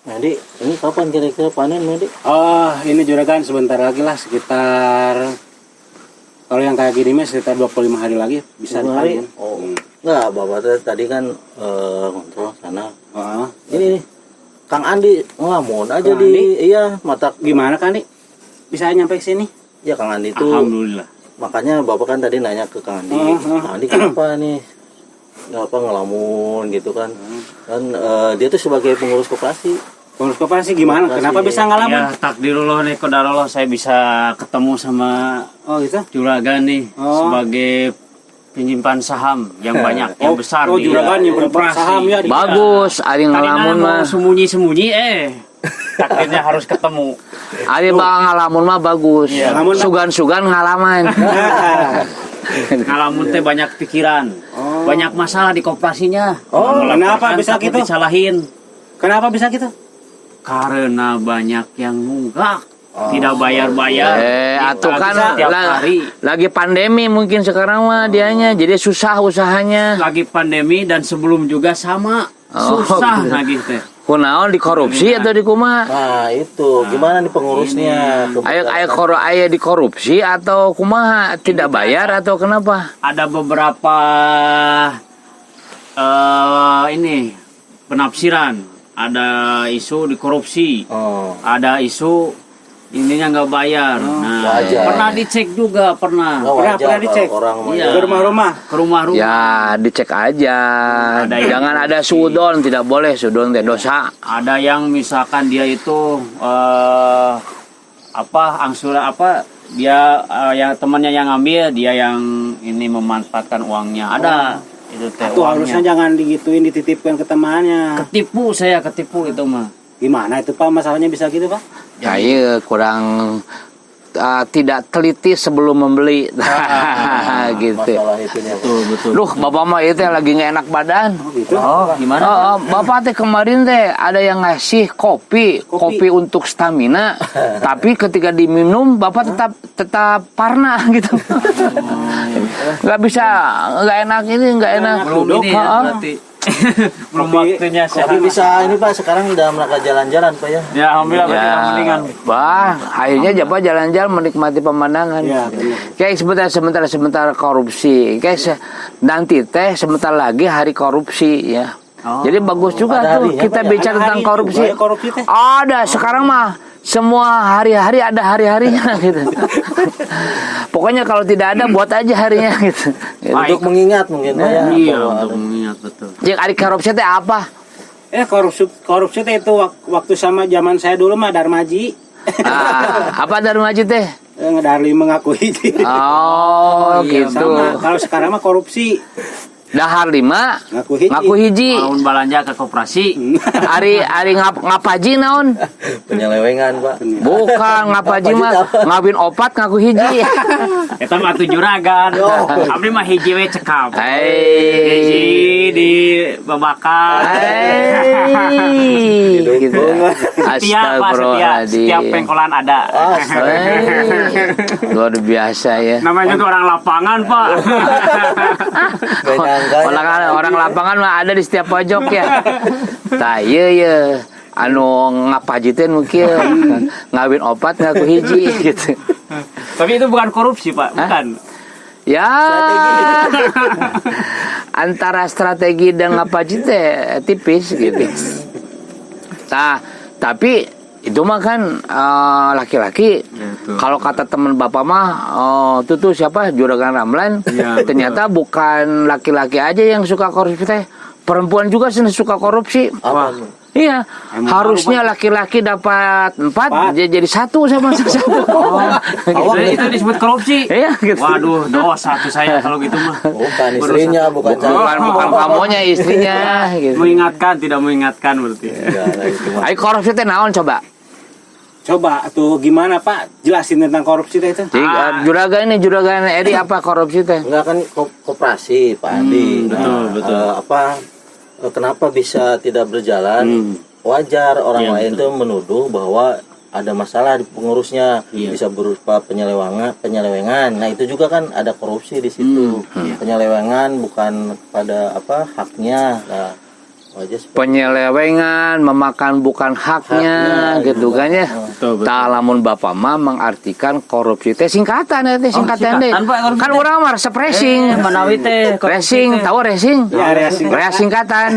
Medi, ini kapan kira-kira panen, Medi? Oh, ini juragan sebentar lagi lah, sekitar kalau yang kayak gini mah sekitar 25 hari lagi bisa dipanen. Oh, enggak, Bapak tadi kan kontrol sana. Ini nih, Kang Andi ngelamun aja Kang di Andi? iya mata. Gimana kan nih? Bisa nyampe ke sini? Ya Kang Andi itu. Alhamdulillah. Makanya Bapak kan tadi nanya ke Kang Andi. Kang Andi kenapa nih? Kenapa ngelamun gitu kan? Kan dia tuh sebagai pengurus koperasi. Pengurus koperasi gimana? Koperasi. Kenapa bisa ngalamin? Ya takdirullah nih, qadarullah saya bisa ketemu sama Oh gitu? juragan nih sebagai penyimpan saham yang banyak, yang besar Oh, di juragan nyimpen koperasi. saham ya. Bagus, ari ngalamun mah. Sembunyi-sembunyi takdirnya harus ketemu. Ari bang ngalamun mah bagus. Iya. Sugan-sugan ngalaman. Ngalamun teh banyak pikiran, banyak masalah di koperasinya. Oh, kenapa bisa takut gitu? disalahin? Kenapa bisa gitu? Karena banyak yang nunggak, tidak bayar-bayar. Atuh kan Setiap hari. lagi pandemi mungkin sekarang mah dianya, jadi susah usahanya. Lagi pandemi dan sebelum juga sama susah lagi teh. Kunaon dikorupsi atau dikumaha? Nah itu gimana nih pengurusnya? Aya dikorupsi atau kumaha? Tidak bayar atau kenapa? Ada beberapa ini penafsiran. Ada isu dikorupsi, ada isu ininya nggak bayar. Nah, wajar. pernah dicek juga, pernah dicek. Orang Iya. Ke rumah-rumah. Ke rumah-rumah. Ya dicek aja. Jangan ada sudon, tidak boleh sudon teh dosa. Ada yang misalkan dia itu angsuran dia yang temannya yang ngambil, dia yang ini memanfaatkan uangnya. Ada itu teh Itu uangnya. harusnya jangan digituin, dititipkan ke temannya. Ketipu itu mah. Gimana itu Pak, masalahnya bisa gitu Pak? Ya iya kurang tidak teliti sebelum membeli. Gitu. masalah itunya. Betul. Duh, bapak mah itu lagi nggak enak badan. Gitu? Gimana? Bapak teh kemarin teh ada yang ngasih kopi untuk stamina, tapi ketika diminum bapak tetap parna gitu. Nggak bisa, nggak enak Belum ini ya, berarti. Belum waktunya Tapi bisa ini Pak, sekarang udah melakukan jalan-jalan Pak ya. Ya, alhamdulillah berarti mendingan. Akhirnya Bapak jalan-jalan menikmati pemandangan. Ya, Kayak sebentar korupsi. Kayak nanti teh sebentar lagi hari korupsi ya. Jadi bagus juga tuh kita bicara tentang korupsi. Ada sekarang mah semua hari-hari ada hari-harinya gitu. Pokoknya kalau tidak ada buat aja harinya gitu. Untuk mengingat mungkin Pak ya. Iya, untuk mengingat betul. Jadi hari korupsi teh apa? Korupsi teh itu waktu sama zaman saya dulu mah Darmaji. Apa Darmaji teh? Ngedarli mengakui. Oh, gitu. Sama. Kalau sekarang mah korupsi. Dahar 5 ngaku hiji. Tahun balanja ke koperasi. Ari ngapaji naon? Penyelewengan Pak. Bukan ngapaji mah ngawin opat ngaku hiji. Eta mah tuh juragan. Abdi mah hiji we cekap. Hiji di babakan. Gitu. Setiap pengkolan ada. Luar biasa ya. Namanya juga orang lapangan, Pak. Orang lapangan mah ada di setiap pojok ya. Tah ya anu ngapajitin mungkin ngawin opat ngaku hiji gitu. Tapi itu bukan korupsi, Pak. Bukan. Ya. Antara strategi dan ngapajit tipis gitu. Nah, tapi itu mah kan laki-laki. Kalau kata teman bapak mah itu tuh siapa Juragan Ramlan, ternyata bukan laki-laki aja yang suka korupsi teh, perempuan juga suka korupsi. Iya, harusnya laki-laki dapat 4 jadi 1 sama 1. Itu disebut korupsi. Iya, gitu. Waduh, dosa tuh saya kalau gitu mah. Bukan istrinya, bukan kamunya istrinya gitu. Tidak mengingatkan berarti. Ayo korupsi teh naon coba? Coba tuh gimana Pak? Jelasin tentang korupsi teh itu. Juragan Edi apa korupsi teh? Enggak kan koperasi Pak Adi. Betul. Kenapa bisa tidak berjalan? Wajar orang lain tuh menuduh bahwa ada masalah di pengurusnya, bisa berupa penyelewengan. Nah itu juga kan ada korupsi di situ. Penyelewengan bukan pada haknya. Nah, penyelewengan, memakan bukan haknya gitu kan ya. Tak lamun Bapak mah mengartikan korupsi teh singkatan ya teh singkatan deh. Kan orang mah resep racing. Manawi teh Racing, tahu racing? Ya, racing. Rea singkatan.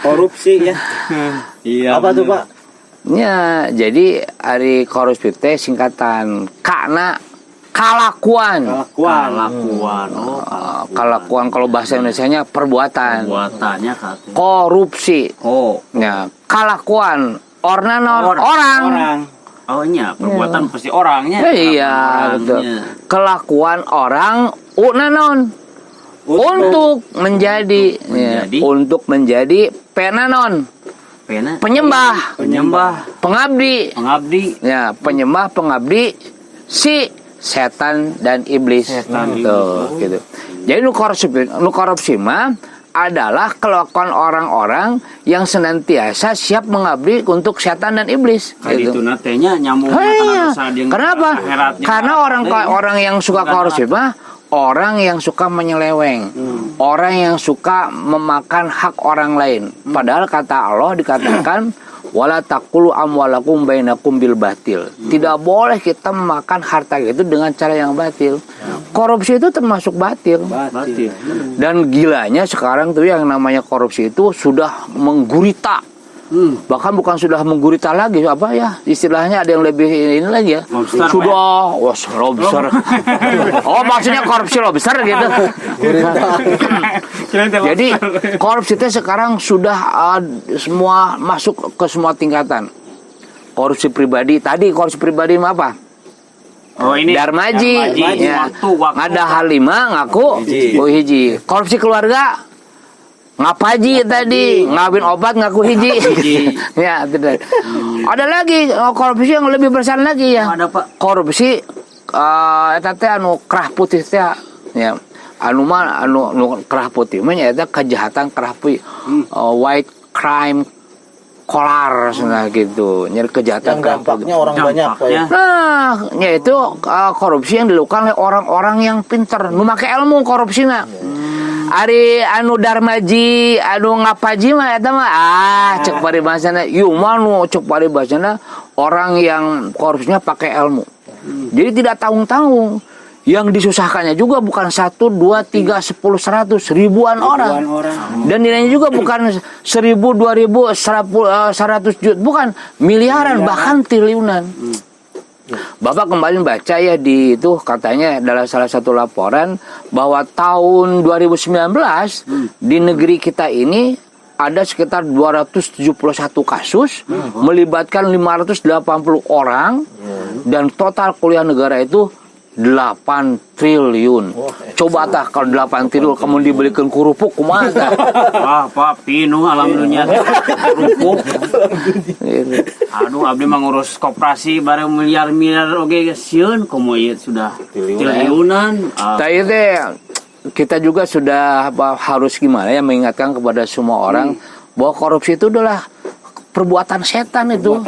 Korupsi ya. Iya. Apa tuh Pak? Ya, jadi hari korupsi teh singkatan karena kalakuan. Kalakuan kalau bahasa Indonesianya perbuatan. Buatannya kata. Korupsi. Oh. Ya, kalakuan orang. Oh nya, perbuatan pasti orangnya. Iya, betul. Kelakuan orang nanon untuk menjadi untuk menjadi penanon. Penyembah, pengabdi. Ya, penyembah, pengabdi si setan dan iblis. Gitu. Jadi nu korupsi mah adalah kelakuan orang-orang yang senantiasa siap mengabdi untuk setan dan iblis. Gitu. Itu natenya nyambung. Kenapa? Karena orang yang suka korupsi mah orang yang suka menyeleweng, orang yang suka memakan hak orang lain. Padahal kata Allah dikatakan wala taqulu amwalakum bainakum bil batil. Tidak boleh kita memakan harta itu dengan cara yang batil. Korupsi itu termasuk batil. Dan gilanya sekarang tuh yang namanya korupsi itu sudah menggurita. Bahkan bukan sudah menggurita lagi, apa ya istilahnya, ada yang lebih ini lagi ya. Lobster, sudah lobster. Oh, maksudnya korupsi lobster gitu. Jadi korupsi itu sekarang sudah semua masuk ke semua tingkatan. Korupsi pribadi, tadi korupsi pribadi apa? Oh, ini Darmaji. Ya. Waktu. Ada Halima ngaku hiji. Korupsi keluarga ngapaji tadi ngawin obat ngaku hiji. Ya, tidak. Ada lagi korupsi yang lebih besar lagi ya. Ada Pak. Korupsi eta teh anu kerah putih teh ya. Anu kerah putih mah eta kejahatan kerah putih. White crime collar gitu. Nyari kejahatan yang dampaknya orang banyak Pak ya. Nah, yaitu korupsi yang dilakukan oleh orang-orang yang pintar, nu make ilmu korupsina. Ari anu Darmaji, anu ngapaji mah eta mah cek paribasana, ieu mah nu cek paribasana orang yang korupsinya pakai ilmu. Jadi tidak tanggung-tanggung. Yang disusahkannya juga bukan 1, 2, 3, 10, 100, ribuan orang. Dan nilainya juga bukan 1.000, 2.000, 100 juta, bukan miliaran, bahkan triliunan. Bapak kembali baca ya di itu katanya dalam salah satu laporan bahwa tahun 2019 di negeri kita ini ada sekitar 271 kasus melibatkan 580 orang dan total kerugian negara itu 8 triliun. Coba tah kalau 8 triliun kamu dibelikan kerupuk kumaha tah? Pak pinuh alhamdulillah kerupuk. Aduh abdi mengurus koperasi bareng miliar-miliar oge sieun komo ieu sudah triliunan. Tah ieu teh kita juga sudah harus gimana ya mengingatkan kepada semua orang bahwa korupsi itu adalah perbuatan setan itu.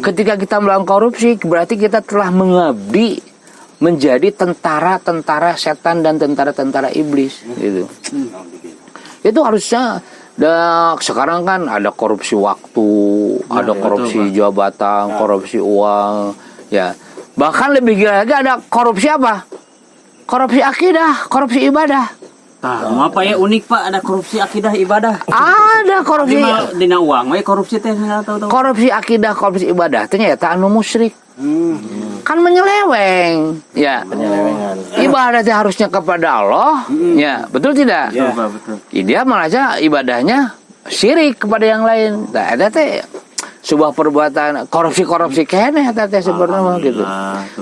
Ketika kita melakukan korupsi berarti kita telah mengabdi menjadi tentara-tentara setan dan tentara-tentara iblis gitu. Itu harusnya sekarang kan ada korupsi waktu, ada korupsi jabatan, korupsi uang, ya. Bahkan lebih gila lagi ada korupsi apa? Korupsi akidah, korupsi ibadah. Nah, apa ya unik Pak, ada korupsi akidah ibadah. Ada korupsi dina uang we korupsi teh tahu-tahu. Korupsi akidah, korupsi ibadah ternyata anu musyrik. Kan menyeleweng, ya. Penyelewengan. Ibadah harusnya kepada Allah, ya, betul tidak? Ya, betul. Dia malah ibadahnya syirik kepada yang lain. Nah, ada teh sebuah perbuatan korupsi kene eta teh sebenarnya gitu.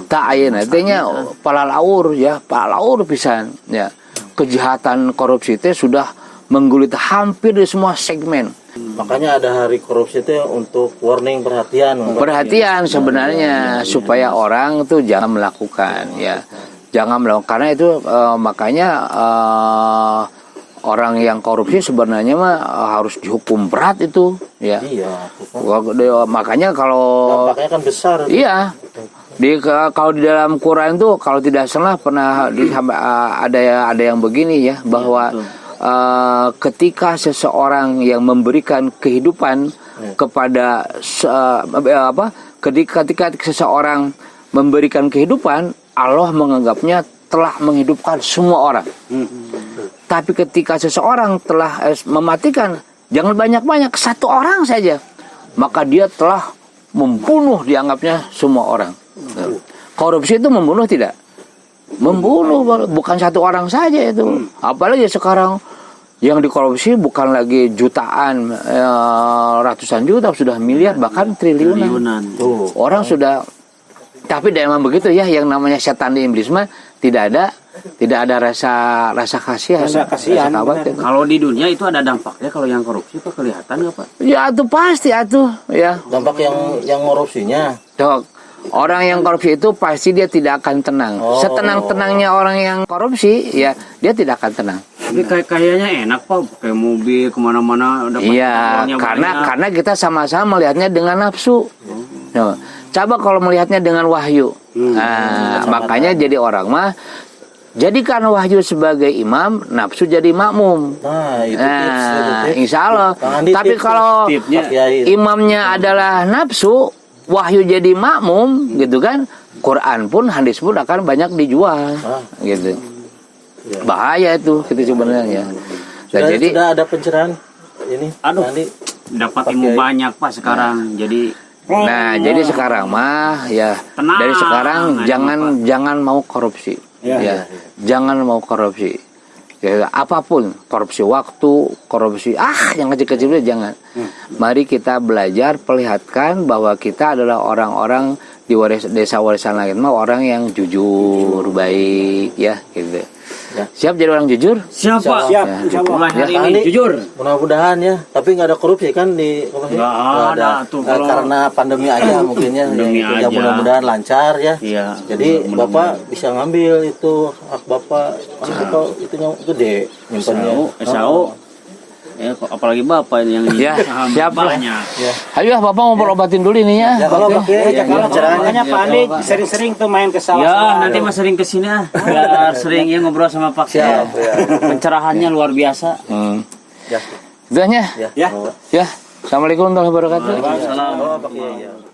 Tak ayeuna teh nya palalaur ya, palalaur pisan, ya. Kejahatan korupsi teh sudah menggulita hampir di semua segmen. Makanya ada hari korupsi itu untuk warning, perhatian sebenarnya supaya orang tuh jangan melakukan, ya, jangan melakukan, karena itu makanya orang yang korupsi sebenarnya mah harus dihukum berat itu, ya. Iya. Makanya kalau dampaknya kan besar. Iya. Kalau di dalam Quran tuh kalau tidak salah pernah ada yang begini ya, bahwa ketika seseorang yang memberikan kehidupan kepada ketika seseorang memberikan kehidupan, Allah menganggapnya telah menghidupkan semua orang. Tapi ketika seseorang telah mematikan, jangan banyak-banyak, satu orang saja, maka dia telah membunuh, dianggapnya semua orang. Korupsi itu membunuh tidak? Membunuh, bukan satu orang saja itu. Apalagi sekarang yang dikorupsi bukan lagi jutaan, ratusan juta, sudah miliar, bahkan triliunan. Orang sudah. Tapi memang begitu ya, yang namanya setan di iblis mah tidak ada rasa kasihan. Kalau di dunia itu ada dampaknya kalau yang korupsi itu kelihatan nggak Pak? Ya itu pasti ya. Dampak yang korupsinya. Orang yang korupsi itu pasti dia tidak akan tenang. Setenang-tenangnya orang yang korupsi, ya dia tidak akan tenang. Tapi kayaknya enak Pak, pakai mobil kemana-mana. Iya, karena kita sama-sama melihatnya dengan nafsu. Coba kalau melihatnya dengan wahyu. Makanya jadi orang mah jadikan wahyu sebagai imam, nafsu jadi makmum. Itu tips. Insya Allah. Tapi kalau imamnya adalah nafsu, wahyu jadi makmum, gitu kan? Quran pun, hadis pun akan banyak dijual, gitu. Bahaya itu, gitu sebenarnya. Jadi sudah ada pencerahan ini. Dapat ilmu banyak Pak sekarang. Jadi jadi sekarang mah ya tenang, dari sekarang jangan mau korupsi. Jangan mau korupsi. Ya, apapun, korupsi waktu, korupsi yang kecil-kecil itu jangan. Mari kita belajar perlihatkan bahwa kita adalah orang-orang di desa warisan langit mah orang yang jujur, baik ya gitu. Siap jadi orang jujur? Siap Pak. Siap. Mulai hari ini jujur. Mudah-mudahan ya. Tapi nggak ada korupsi kan di nggak ada tuh karena pandemi aja mungkinnya. Ya mudah-mudahan lancar ya. Iya. Jadi Bapak bisa ngambil itu hak Bapak. Kalau itunya gede nyimpannya. SAO. Ya, apalagi Bapak yang siap banyak. Ayo Bapak mau berobatin dulu ini ya. Kalau makanya Pak Andi sering-sering tuh main ke sawah. Ya, nanti Mas sering ke sini biar sering ya ngobrol sama Pak. Siap. Pencerahannya luar biasa. Udahnya? Ya. Assalamualaikum warahmatullahi wabarakatuh. Waalaikumsalam. Pak Kiai.